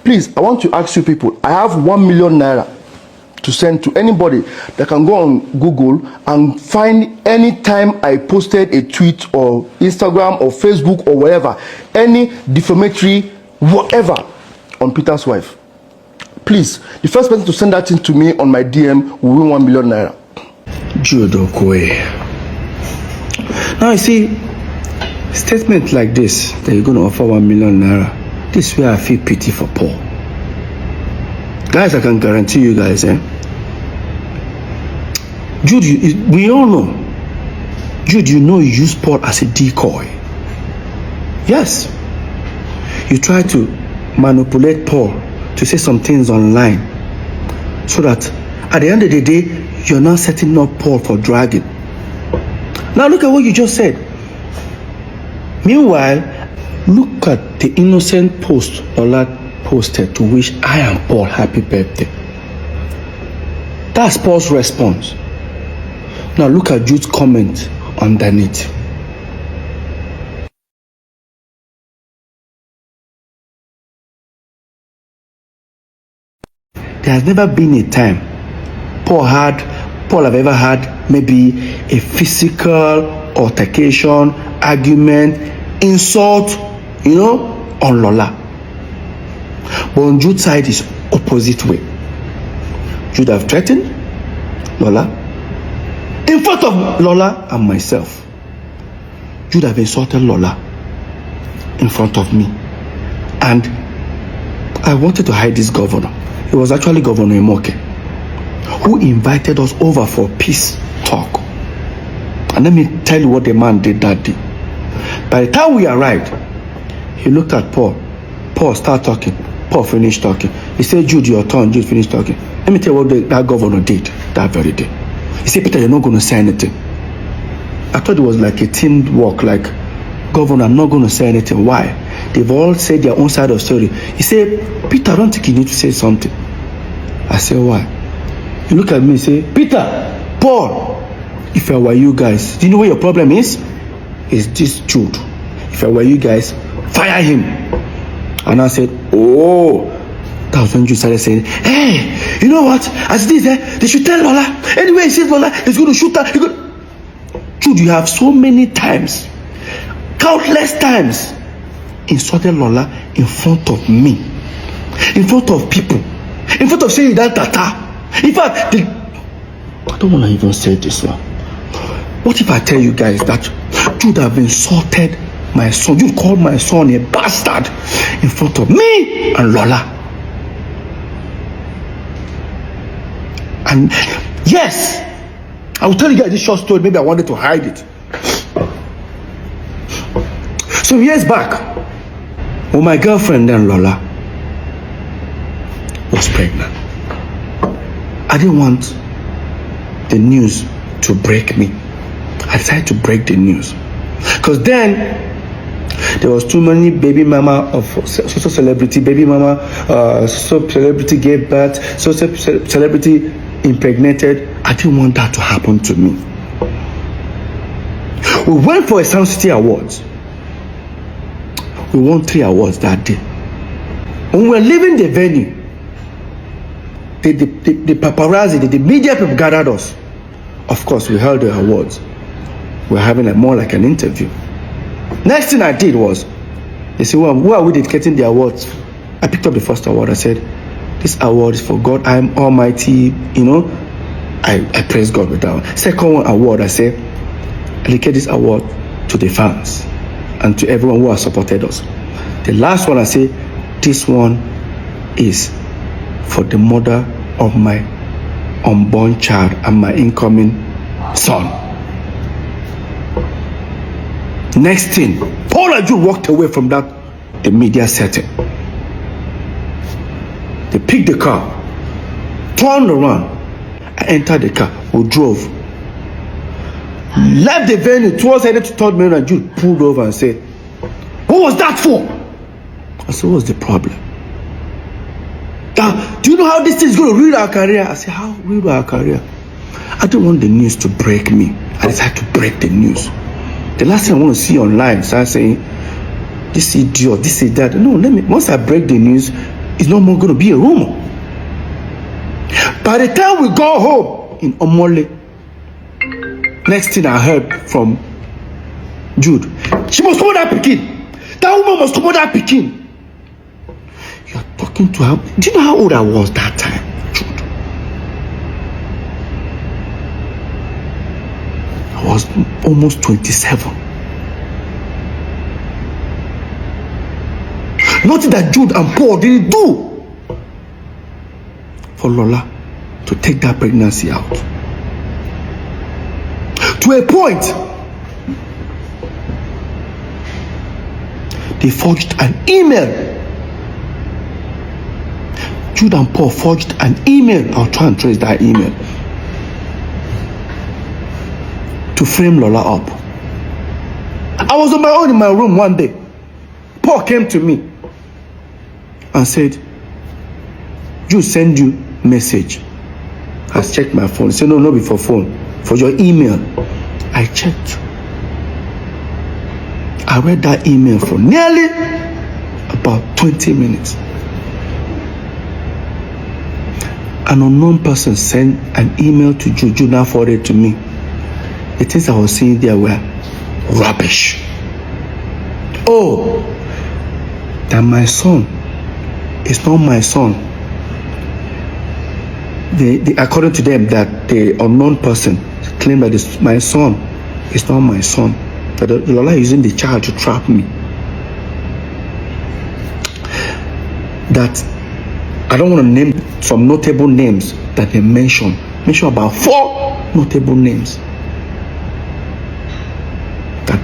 Please, I want to ask you people, I have 1 million naira to send to anybody that can go on Google and find any time I posted a tweet or Instagram or Facebook or whatever, any defamatory whatever on Peter's wife. Please, the first person to send that thing to me on my DM will win 1 million naira. Judo Kwe. Now you see, statement like this that you're going to offer 1 million naira. This is where I feel pity for Paul. Guys, I can guarantee you guys, Jude, we all know. Jude, you know you use Paul as a decoy. Yes. You try to manipulate Paul to say some things online so that at the end of the day, you're not setting up Paul for dragging. Now look at what you just said. Meanwhile, look at the innocent post Ola posted to wish I and Paul happy birthday. That's Paul's response. Now look at Jude's comment underneath. There has never been a time Paul have ever had maybe a physical altercation, argument, insult, on Lola. But on Jude's side is opposite way. Jude have threatened Lola in front of Lola and myself. Jude have insulted Lola in front of me. And I wanted to hide this governor. It was actually Governor Imoke who invited us over for peace talk. And let me tell you what the man did that day. By the time we arrived, he looked at Paul. Paul started talking. Paul finished talking. He said, Jude, your turn. Jude finished talking. Let me tell you what that governor did that very day. He said, Peter, you're not going to say anything. I thought it was like a team work, like, Governor, I'm not going to say anything. Why? They've all said their own side of the story. He said, Peter, I don't think you need to say something. I said, why? He looked at me and said, Peter, Paul, if I were you guys, do you know what your problem is? It's this Jude. If I were you guys, fire him. And I said, oh. That was when Jude started saying, hey, you know what? As it is, they should tell Lola. Anyway, he says Lola is going to shoot her. Jude, you have so many times, countless times, insulted Lola in front of me, in front of people, in front of saying that tata. In fact, I don't want to even say this now. What if I tell you guys that Jude have insulted my son? You called my son a bastard in front of me and Lola. And yes, I will tell you guys this short story. Maybe I wanted to hide it. Some years back, when my girlfriend then Lola was pregnant, I didn't want the news to break me. I decided to break the news because then there was too many baby mama of social celebrity, baby mama, so celebrity gave birth, so celebrity impregnated. I didn't want that to happen to me. We went for a Sound City Awards. We won 3 awards that day. When we were leaving the venue, the paparazzi, the media people gathered us. Of course, we held the awards. We were having more like an interview. Next thing I did was, they said, well, who are we dedicating the awards? I picked up the first award. I said, this award is for God, I am Almighty. I praise God with that one. Second award, I said, I dedicate this award to the fans and to everyone who has supported us. The last one, I say, this one is for the mother of my unborn child and my incoming son. Next thing, Paul and Jude walked away from the media setting. They picked the car, turned around, and entered the car. We drove. Left the venue towards headed to 3rd Main, and Jude pulled over and said, what was that for? I said, what's the problem? Do you know how this thing is going to ruin our career? I said, how ruin our career? I don't want the news to break me. I decided to break the news. The last thing I want to see online, start saying, this idiot, this is that. No, once I break the news, it's no more going to be a rumor. By the time we got home in Omole, next thing I heard from Jude, she must come that pikin. That woman must come that pikin. You're talking to her. Do you know how old I was that time, Jude? I was almost 27. Nothing that Jude and Paul didn't do for Lola to take that pregnancy out. To a point, they forged an email. Jude and Paul forged an email. I'll try and trace that email to frame Lola up. I was on my own in my room one day. Paul came to me and said, Jude send you message. I checked my phone. He said, no, be for phone, for your email. I checked. I read that email for nearly about 20 minutes. An unknown person sent an email to Jude. Jude now forwarded to me. The things I was seeing there were rubbish. Oh, that my son is not my son. According to them, that the unknown person claimed that my son is not my son. That Lola is using the child to trap me. That I don't want to name some notable names that they mention. Mention about 4 notable names. That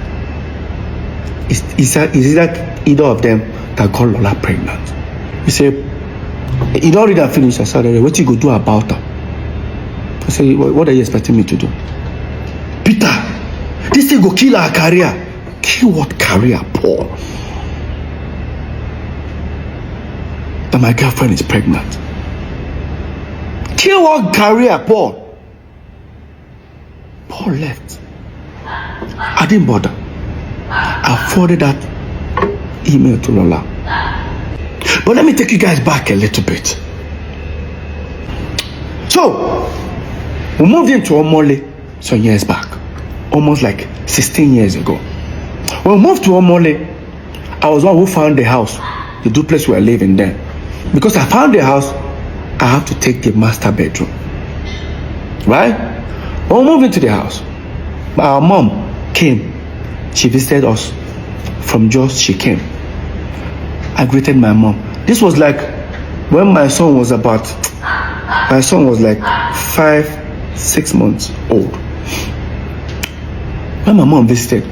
is that either of them that got Lola pregnant. He said, you don't read and finish. I said, what you go do about her? I said, what are you expecting me to do? Peter, this thing go kill our career. Kill what career, Paul? That my girlfriend is pregnant. Kill what career, Paul? Paul left. I didn't bother. I forwarded that email to Lola. But let me take you guys back a little bit. So, we moved into Omole some years back, almost like 16 years ago. When we moved to Omole, I was one who found the house, the duplex we were living there. Because I found the house, I have to take the master bedroom. Right? When we moved into the house, our mom came. She visited us. From Jos, she came. I greeted my mom. This was like when my son was like 5-6 months old. When my mom visited,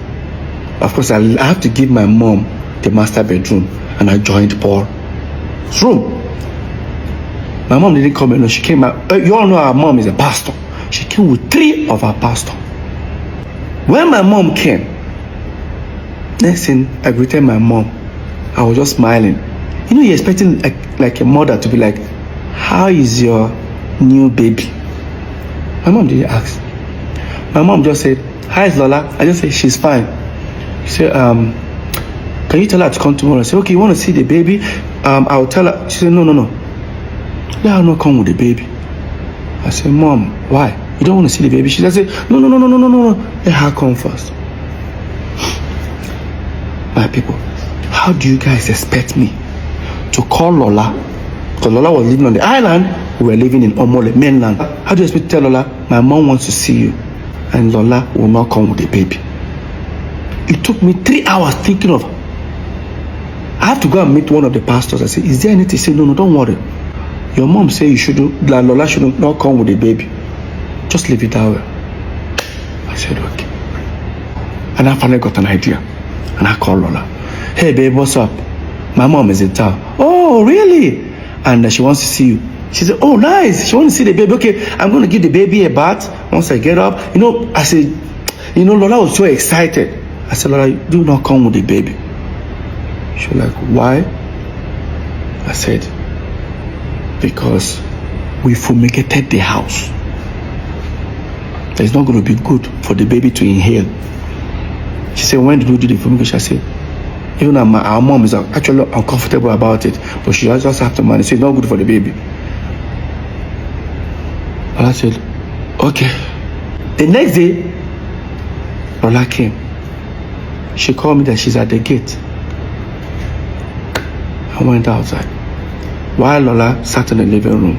of course I have to give my mom the master bedroom, and I joined Paul's room. My mom didn't come alone. She came out. You all know our mom is a pastor. She came with 3 of our pastors. When my mom came, next thing I greeted my mom. I was just smiling. You know, you're expecting like a mother to be like, how is your new baby? My mom didn't ask. My mom just said, hi, Lola. I just said, she's fine. She said, can you tell her to come tomorrow? I said, okay, you want to see the baby? I'll tell her. She said, no. Let her not come with the baby. I said, Mom, why? You don't want to see the baby? She just said, no. Let her come first. My people, how do you guys expect me to call Lola? Because Lola was living on the island, we were living in Omole, mainland. How do you expect to tell Lola, my mom wants to see you, and Lola will not come with the baby? It took me 3 hours thinking of, I have to go and meet one of the pastors. I said, is there anything? He said, no, don't worry. Your mom said Lola should not come with the baby. Just leave it that way. I said, okay. And I finally got an idea. And I called Lola. Hey, babe, what's up? My mom is in town. Oh, really? And she wants to see you. She said, oh, nice. She wants to see the baby. Okay, I'm going to give the baby a bath once I get up. I said, Lola was so excited. I said, Lola, do not come with the baby. She was like, why? I said, because we fumigated the house. It's not going to be good for the baby to inhale. She said, when did we do the fumigation? I said, Even our mom is actually uncomfortable about it, but she just have the money. So it's not good for the baby. And I said, okay. The next day, Lola came. She called me that she's at the gate. I went outside. While Lola sat in the living room,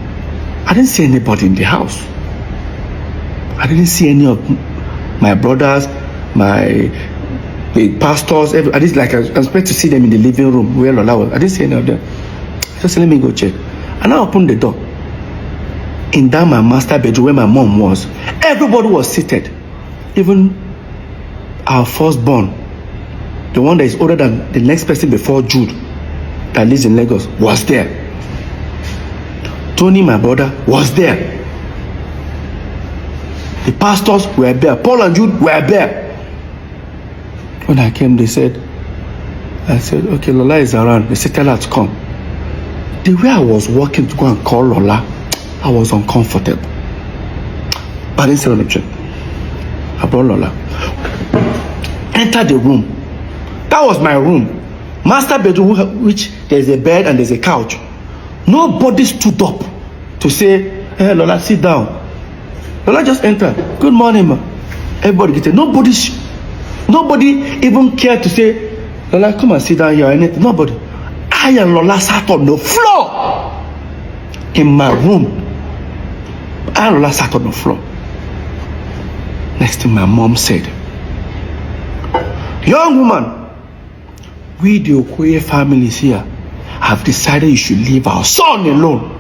I didn't see anybody in the house. I didn't see any of my brothers, the pastors. I didn't I expect to see them in the living room where Lola was. I didn't see any of them. Just let me go check. And I opened the door. In that my master bedroom where my mom was, everybody was seated. Even our firstborn, the one that is older than the next person before Jude, that lives in Lagos, was there. Tony, my brother, was there. The pastors were there. Paul and Jude were there. When I came, I said, okay, Lola is around. They said, tell her to come. The way I was walking to go and call Lola, I was uncomfortable. But I didn't say anything. I brought Lola. Enter the room. That was my room. Master bedroom, which there's a bed and there's a couch. Nobody stood up to say, hey, Lola, sit down. Lola just entered. Good morning, ma. Everybody get it. Nobody even cared to say, Lola, come and sit down here or anything. Nobody. I and Lola sat on the floor in my room. I and Lola sat on the floor. Next thing my mom said, young woman, we the Okoye families here have decided you should leave our son alone.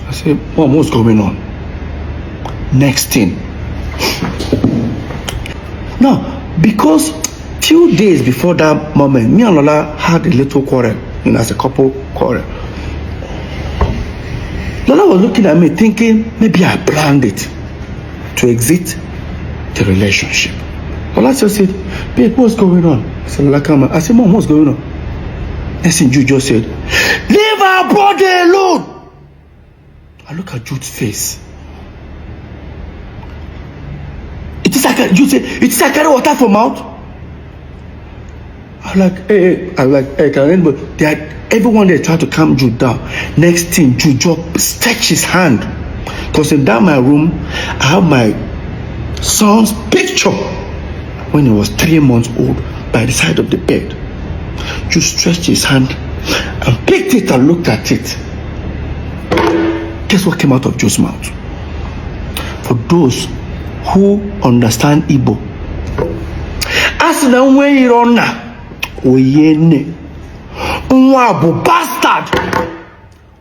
I said, Mom, what's going on? Next thing. Now, because few days before that moment, me and Lola had a little quarrel, as a couple quarrel. Lola was looking at me thinking maybe I planned it to exit the relationship. Lola just said, babe, what's going on? I said, Lola, come on. I said, Mom, what's going on? Next thing Jude just said, leave our brother alone. I look at Jude's face. Jude said, it is like carry water from mouth. I'm like, hey, can anybody? Everyone there tried to calm Jude down. Next thing, Jude just stretched his hand. Because in that my room, I have my son's picture when he was 3 months old by the side of the bed. Jude stretched his hand and picked it and looked at it. Guess what came out of Jude's mouth? For those who understand Igbo, as the way you run now, Oyene, Unwabu, bastard.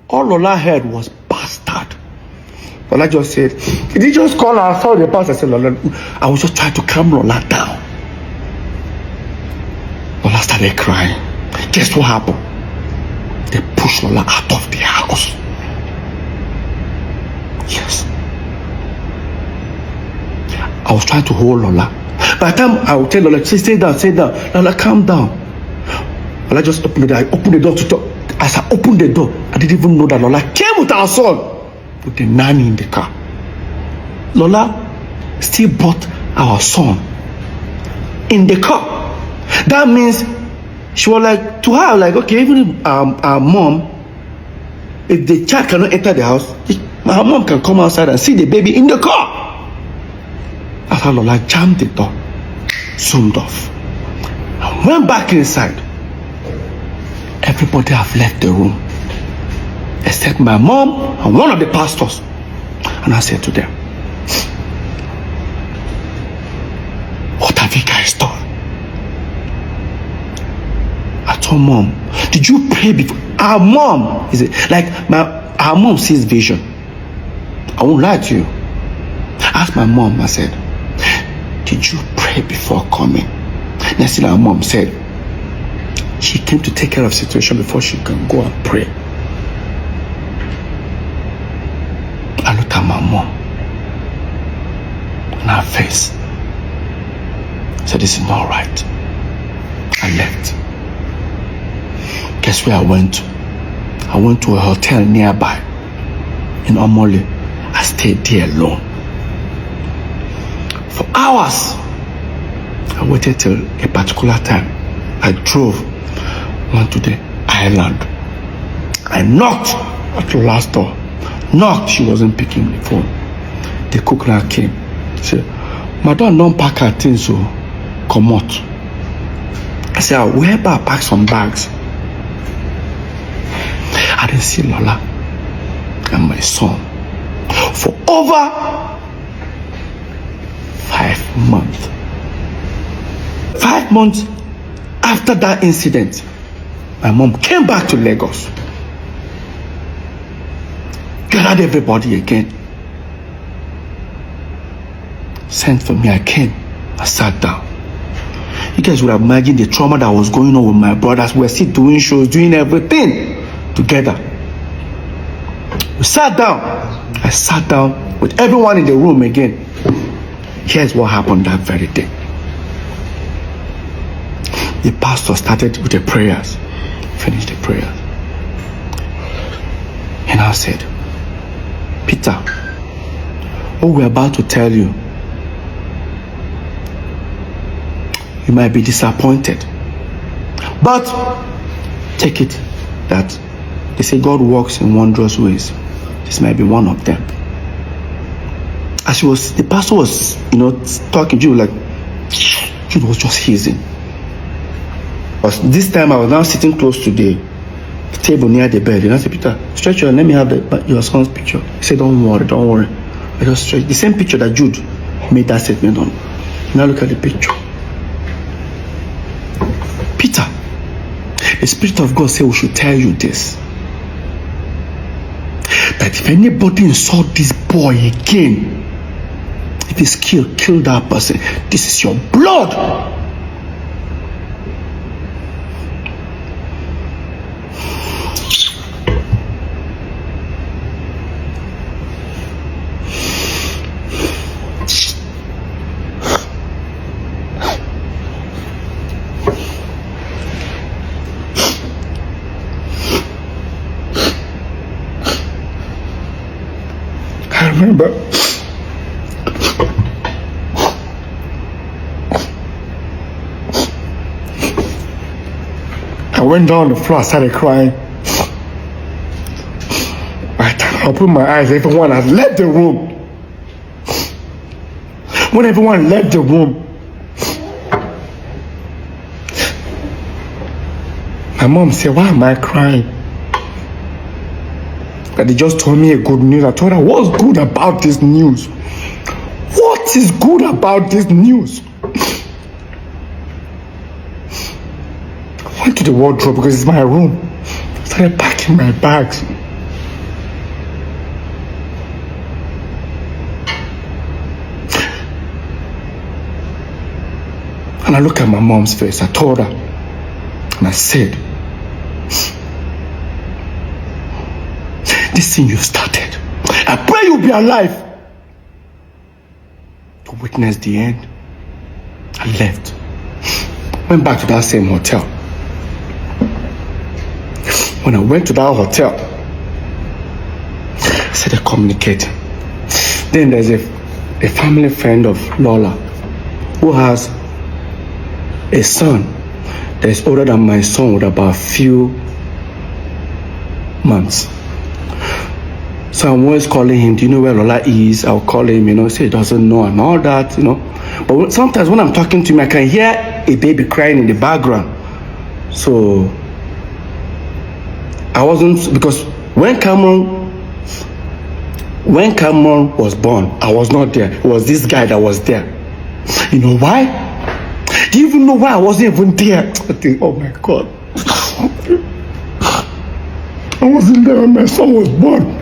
All Lola heard was bastard. Lola just said, did he just call her? I saw the pastor. I said, Lola, I was just trying to calm Lola down. Lola started crying. Guess what happened? They pushed Lola out of the house. Yes. I was trying to hold Lola. By the time I would tell Lola, stay down. Lola, calm down. Lola just opened the door. I opened the door to talk. As I opened the door, I didn't even know that Lola came with our son, with the nanny in the car. Lola still brought our son in the car. That means she was like, to her, like, okay, even if our mom, if the child cannot enter the house, my mom can come outside and see the baby in the car. That's how Lola jammed the door, zoomed off, and went back inside. Everybody have left the room except my mom and one of the pastors. And I said to them, what have you guys done? I told Mom, did you pray before? Our mom is our mom sees vision. I won't lie to you. I asked my mom, I said, did you pray before coming? Next thing our mom said, she came to take care of the situation before she can go and pray. I looked at my mom and her face. I said, this is not right. I left. Guess where I went to? I went to a hotel nearby in Omole. I stayed there alone for hours. I waited till a particular time. I drove, went to the island. I knocked at the last door. Knocked, she wasn't picking the phone. The cook now came. She said, Madam, don't pack her things, so come out. I said, I'll help her pack some bags. I didn't see Lola and my son for over 5 months. 5 months after that incident, my mom came back to Lagos, gathered everybody again, sent for me. I came, I sat down. You guys would have imagined the trauma that was going on with my brothers. We were still doing shows, doing everything together. We sat down. I sat down with everyone in the room again. Here's what happened that very day. The pastor started with the prayers, finished the prayers. And I said, Peter, what we're about to tell you, you might be disappointed, but take it that they say God works in wondrous ways. This might be one of them. As the pastor was, talking, Jude was just hissing. But this time I was now sitting close to the table near the bed. And I said, Peter, stretch your hand, let me have your son's picture. He said, don't worry. I just stretched the same picture that Jude made that statement on. Now look at the picture. Peter, the Spirit of God said we should tell you this. That if anybody insult this boy again, if he's killed, kill that person. This is your blood. I remember I went down on the floor, I started crying. By the time I opened my eyes, everyone had left the room. When everyone left the room, my mom said, why am I crying? That they just told me a good news. I told her, what's good about this news? What is good about this news? I went to the wardrobe because it's my room. I started packing my bags. And I looked at my mom's face. I told her, and I said, this thing you started, I pray you'll be alive to witness the end. I left, went back to that same hotel. When I went to that hotel, I started communicating. Then there's a family friend of Lola who has a son that is older than my son with about a few months. So I'm always calling him, do you know where Lola is? I'll call him, say he doesn't know and all that, But sometimes when I'm talking to him, I can hear a baby crying in the background. So I wasn't, because when Cameron was born, I was not there. It was this guy that was there. You know why? Do you even know why I wasn't even there? I think, oh my God. I wasn't there when my son was born.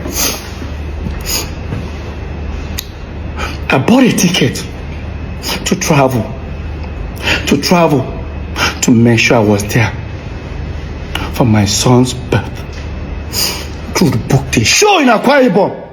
I bought a ticket to travel to make sure I was there for my son's birth. To book the show in Akwa Ibom.